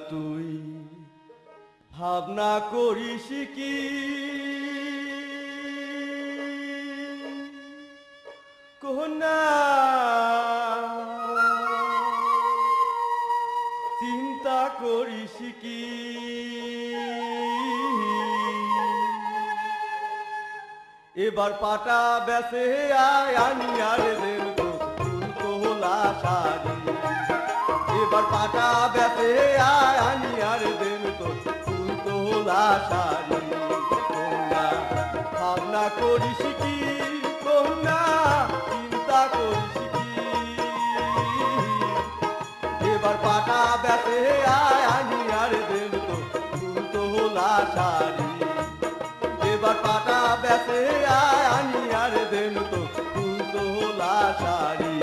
তুই ভাবনা করিস কি কন্যা চিন্তা করিস কি এবার পাটা বেসে আয় আনি আর দেব তো তোলা শাড়ি এবার পাটা বেসে আয় আনি আর দেব তো তোলা শাড়ি কন্যা ভাবনা করিস কি কন্যা চিন্তা করিস কি এবার পাটা বেসে আয় আনি আর দেব তো তোলা শাড়ি এবার পাটা বেসে আয় আনি আর দেব তো তোলা শাড়ি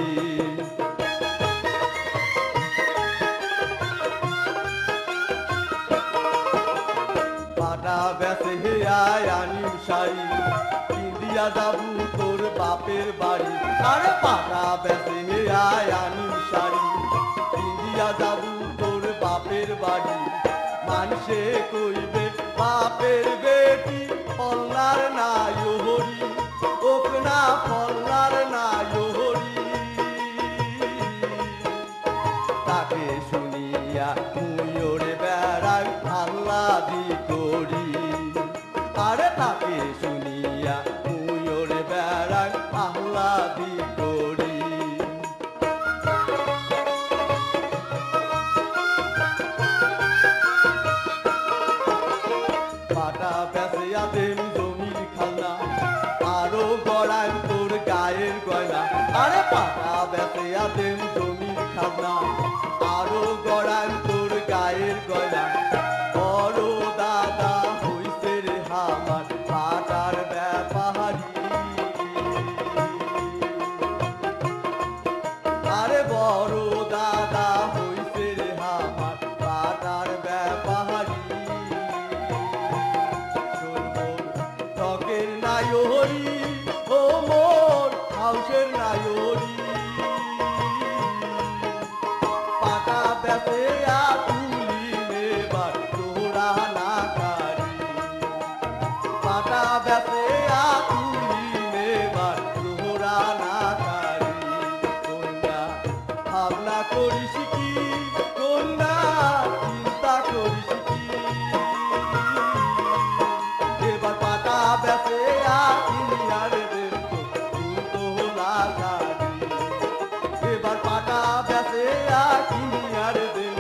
পাটা বেসে আয় আনি শাড়ি কিনিয়া যাবু তোর বাপের বাড়ি আরে পাটা বেসে আয় আনি শাড়ি কিনিয়া যাবু তোর বাপের বাড়ি মানুষে কইবে বাপের বেটি পল্লার নাই হরি ওক না পল্লার নাই হরি তাকে শুনিয়া মুয়রে বেড়াই আহ্লাদি করি আরে তাকে শুনিয়া মুয়রে বেড়াই আহ্লাদি করি পাটা বেসিয়া দেন জমির খালনা আরো গড়ায় তোর গায়ের গয়না আরে পাটা বেসিয়া দেন জমির খালনা আরো গড়ায় তোর গায়ের গয়না বড় দাদা হইছে রে আমার পাটার ব্যাপারী আরে বড় দাদা হইছে রে আমার পাটার ব্যাপারী ঠকের নায়রি ও মোর হাউসের নায়রি পাটা বেসে তুলি নেবার তোরা না কারি পাটা বেসে তুলি নেবার তোরা না কারি কন্যা ভাবনা করিস কি কন্যা চিন্তা করিস কি এবার পাটা বেসে কিনি আর দেব তোলা শাড়ি এবার পাটা বেসে কিনি আর দেব